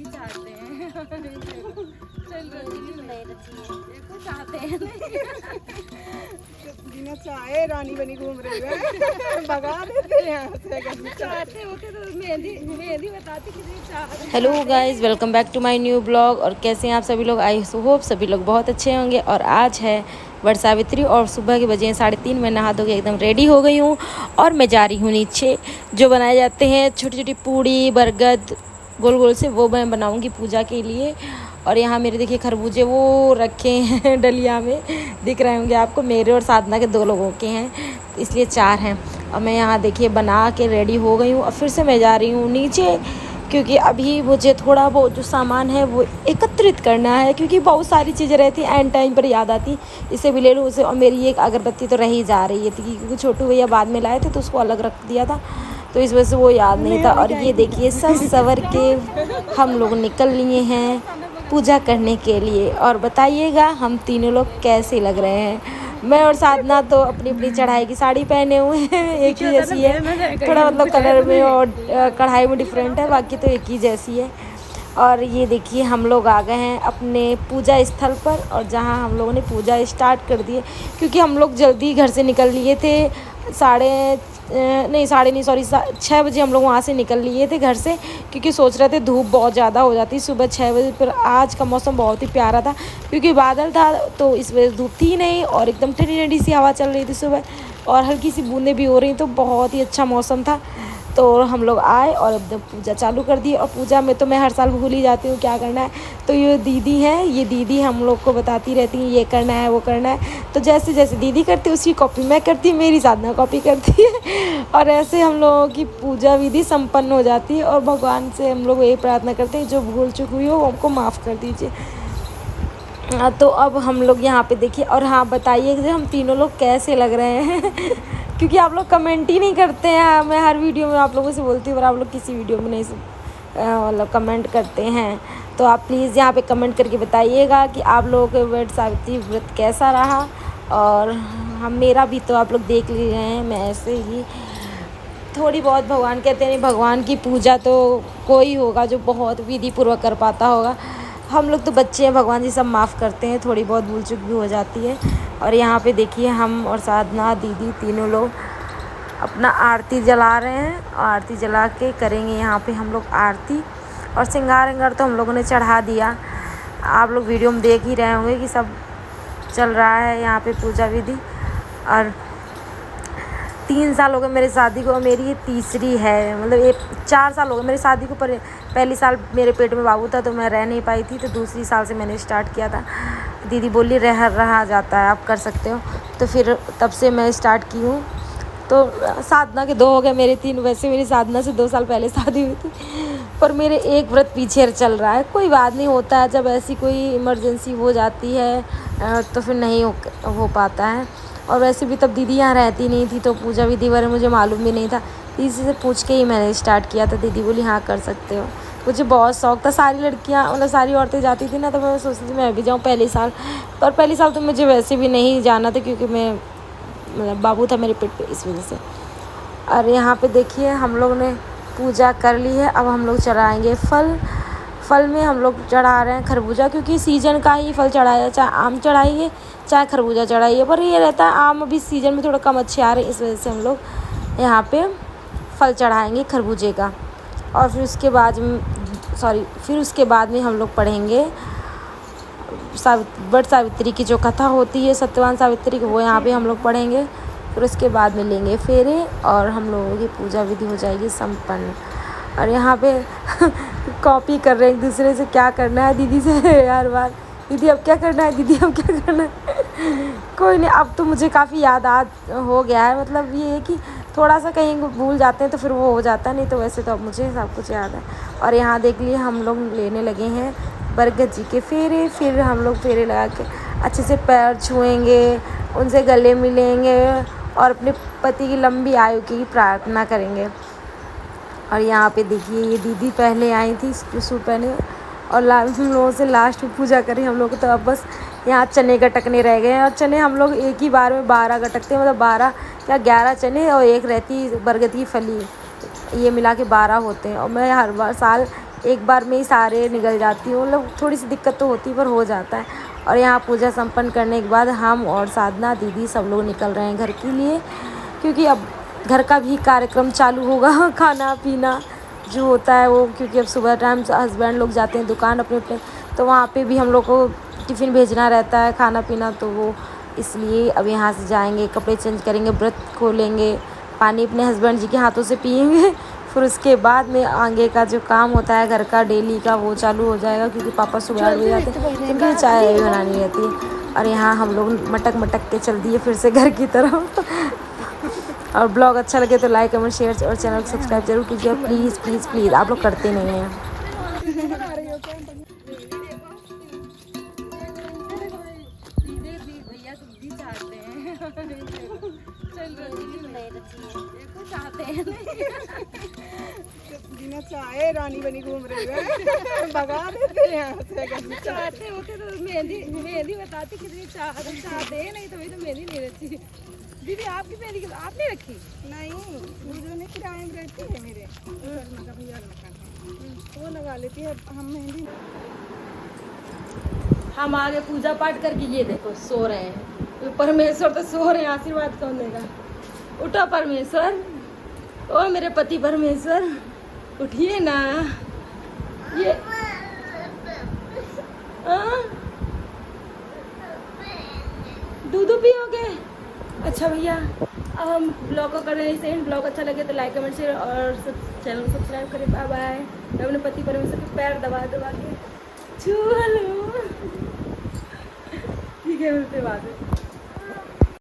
चाहते हैं। चल देखो चाहते हैं बिना चाहे रानी बनी घूम रही है। भगा देते हैं यहाँ से। चाहते होते तो मेहंदी मेहंदी बताती किसी चाहते। Hello guys, welcome back to my new blog. और कैसे हैं आप सभी लोग? आई होप सभी लोग बहुत अच्छे होंगे। और आज है वट सावित्री और सुबह के बजे हैं 3:30। मैं नहा धो के एकदम रेडी हो गई हूँ और मैं जा रही हूँ नीचे। जो बनाए जाते हैं छोटी छोटी पूड़ी बरगद गोल गोल से, वो मैं बनाऊँगी पूजा के लिए। और यहाँ मेरे देखिए खरबूजे वो रखे हैं डलिया में, दिख रहे होंगे आपको। मेरे और साधना के 2 लोगों के हैं, इसलिए 4 हैं। और मैं यहाँ देखिए बना के रेडी हो गई हूँ और फिर से मैं जा रही हूँ नीचे, क्योंकि अभी मुझे थोड़ा बहुत जो सामान है वो एकत्रित करना है, क्योंकि बहुत सारी चीज़ें रहती एंड टाइम पर याद आती, इसे भी ले लूँ उसे। और मेरी एक अगरबत्ती तो रह ही जा रही है, क्योंकि छोटू भैया बाद में लाए थे तो उसको अलग रख दिया था, तो इस वजह से वो याद नहीं था। और ये देखिए सज सवर के हम लोग निकल लिए हैं पूजा करने के लिए। और बताइएगा हम तीनों लोग कैसे लग रहे हैं। मैं और साधना तो अपनी अपनी चढ़ाई की साड़ी पहने हुए हैं, एक ही जैसी है, थोड़ा मतलब कलर में और कढ़ाई में डिफरेंट है, बाकी तो एक ही जैसी है। और ये देखिए हम लोग आ गए हैं अपने पूजा स्थल पर, और जहाँ हम लोगों ने पूजा स्टार्ट कर दी है, क्योंकि हम लोग जल्दी घर से निकल लिए थे। 6 बजे हम लोग वहाँ से निकल लिए थे घर से, क्योंकि सोच रहे थे धूप बहुत ज़्यादा हो जाती सुबह 6 बजे। पर आज का मौसम बहुत ही प्यारा था, क्योंकि बादल था तो इस वजह से धूप थी नहीं, और एकदम ठंडी ठंडी सी हवा चल रही थी सुबह, और हल्की सी बूंदें भी हो रही, तो बहुत ही अच्छा मौसम था। तो हम लोग आए और एकदम पूजा चालू कर दी। और पूजा में तो मैं हर साल भूल ही जाती हूँ क्या करना है, तो ये दीदी हैं, ये दीदी हम लोग को बताती रहती हैं ये करना है वो करना है। तो जैसे जैसे दीदी करती है उसकी कॉपी मैं करती, मेरी साधना कॉपी करती है, और ऐसे हम लोगों की पूजा विधि संपन्न हो जाती है। और भगवान से हम लोग यही प्रार्थना करते हैं जो भूल चूक हुई हो हमको माफ़ कर दीजिए। तो अब हम लोग यहाँ पे देखिए। और हाँ बताइए कि हम तीनों लोग कैसे लग रहे हैं क्योंकि आप लोग कमेंट ही नहीं करते हैं। मैं हर वीडियो में आप लोगों से बोलती हूँ, पर आप लोग किसी वीडियो में नहीं मतलब कमेंट करते हैं। तो आप प्लीज़ यहाँ पे कमेंट करके बताइएगा कि आप लोगों के वट सावित्री व्रत कैसा रहा। और हम मेरा भी तो आप लोग देख ले रहे हैं, मैं ऐसे ही थोड़ी बहुत, भगवान कहते हैं भगवान की पूजा तो कोई होगा जो बहुत विधि पूर्वक कर पाता होगा। हम लोग तो बच्चे हैं, भगवान जी सब माफ़ करते हैं, थोड़ी बहुत भूल चूक भी हो जाती है। और यहाँ पे देखिए हम और साधना दीदी तीनों लोग अपना आरती जला रहे हैं, और आरती जला के करेंगे यहाँ पे हम लोग आरती। और श्रृंगार विंगार तो हम लोगों ने चढ़ा दिया, आप लोग वीडियो में देख ही रहे होंगे कि सब चल रहा है यहाँ पे पूजा विधि। और 3 साल हो गए मेरी शादी को, मेरी ये तीसरी है, मतलब ये 4 साल हो गए मेरी शादी को। पर पहली साल मेरे पेट में बाबू था तो मैं रह नहीं पाई थी, तो दूसरी साल से मैंने स्टार्ट किया था। दीदी बोली रहा जाता है, आप कर सकते हो, तो फिर तब से मैं स्टार्ट की हूँ। तो साधना के 2 हो गए, मेरे 3। वैसे मेरी साधना से 2 साल पहले शादी हुई थी, पर मेरे एक व्रत पीछे चल रहा है। कोई बात नहीं, होता है, जब ऐसी कोई इमरजेंसी हो जाती है तो फिर नहीं हो पाता है। और वैसे भी तब दीदी यहाँ रहती नहीं थी, तो पूजा विधि बारे मुझे मालूम भी नहीं था, दीदी से पूछ के ही मैंने स्टार्ट किया था। दीदी बोली हाँ कर सकते हो। मुझे बहुत शौक था, सारी लड़कियाँ मतलब सारी औरतें जाती थी ना, तो मैं सोचती थी मैं भी जाऊँ पहले साल। पर पहले साल तो मुझे वैसे भी नहीं जाना था, क्योंकि मैं मतलब बाबू था मेरे पेट पे, इस वजह से। और यहाँ पे देखिए हम लोग ने पूजा कर ली है, अब हम लोग चढ़ाएँगे फल में हम लोग चढ़ा रहे हैं खरबूजा, क्योंकि सीजन का ही फल चढ़ाया, चाहे आम चढ़ाइए चाहे खरबूजा चढ़ाइए। पर ये रहता है आम अभी सीज़न में थोड़ा कम अच्छे आ रहे हैं, इस वजह से हम लोग यहाँ पे फल चढ़ाएंगे खरबूजे का। और फिर उसके बाद में हम लोग पढ़ेंगे वट सावित्री की जो कथा होती है, सत्यवान सावित्री की, वो यहाँ पे हम लोग पढ़ेंगे। फिर उसके बाद में लेंगे फेरे और हम लोगों की पूजा विधि हो जाएगी संपन्न। और यहाँ पे कॉपी कर रहे हैं एक दूसरे से, क्या करना है दीदी से हर बार, दीदी अब क्या करना है, दीदी अब क्या करना है। कोई नहीं, अब तो मुझे काफ़ी याद हो गया है, मतलब ये है कि थोड़ा सा कहीं भूल जाते हैं तो फिर वो हो जाता है, नहीं तो वैसे तो अब मुझे सब कुछ याद है। और यहाँ देख लिए हम लोग लेने लगे हैं बरगद जी के फेरे। फिर हम लोग फेरे लगा के अच्छे से पैर छुएंगे, उनसे गले मिलेंगे और अपने पति की लंबी आयु की प्रार्थना करेंगे। और यहाँ पे देखिए ये दीदी पहले आई थी जो सूट पहने, और हम लोगों से लास्ट में पूजा करी हम लोग। तो अब बस यहाँ चने गटकने रह गए हैं, और चने हम लोग एक ही बार में 12 गटकते हैं, मतलब 12 या 11 चने और एक रहती बरगद की फली, ये मिला के 12 होते हैं। और मैं हर बार साल एक बार में ही सारे निकल जाती हूँ। मतलब थोड़ी सी दिक्कत तो होती है पर हो जाता है। और यहाँ पूजा संपन्न करने के बाद हम और साधना दीदी सब लोग निकल रहे हैं घर के लिए, क्योंकि अब घर का भी कार्यक्रम चालू होगा। खाना पीना जो होता है वो, क्योंकि अब सुबह टाइम हस्बैंड लोग जाते हैं दुकान अपने अपने, तो वहाँ पे भी हम लोग को टिफ़िन भेजना रहता है, खाना पीना, तो वो इसलिए अब यहाँ से जाएंगे, कपड़े चेंज करेंगे, व्रत खोलेंगे, पानी अपने हस्बैंड जी के हाथों से पिएंगे। फिर उसके बाद में आगे का जो काम होता है घर का डेली का वो चालू हो जाएगा, क्योंकि पापा सुबह 8 बजे जाते हैं, तो उनके चाय बनानी रहती है। और यहाँ हम लोग मटक के चल दिए फिर से घर की तरफ। और ब्लॉग अच्छा लगे तो लाइक कमेंट शेयर और चैनल को सब्सक्राइब जरूर कीजिए। प्लीज़ प्लीज़ प्लीज़, आप लोग करते नहीं हैं। भैया भी चाहते हैं, चल देखो चाहते हैं बिना चाहे रानी बनी घूम रही है। भगा देते हैं यहाँ से। चाहते होते तो मेहंदी बताती कितनी चाहते हैं, नहीं तो वही तो मेहंदी नहीं रखी। दीदी आपकी मेहंदी आपने रखी? नहीं, वो जो नहीं किराए में रहती है मेरे भैया वो लगा लेती है। हम मेहंदी हम आगे पूजा पाठ करके ये देखो सो रहे हैं। परमेश्वर तो सो रहे हैं, आशीर्वाद कौन देगा? उठो परमेश्वर, ओ मेरे पति परमेश्वर, उठिए ना। ये दूध पियोगे? अच्छा भैया, अब हम ब्लॉग को कर रहे हैं सेंड। ब्लॉग अच्छा लगे तो लाइक कमेंट शेयर और चैनल को सब्सक्राइब करें। Bye bye. मैं अपने पति परमेश्वर के पैर दबा के छू लो। ठीक है, मिलते बाद में।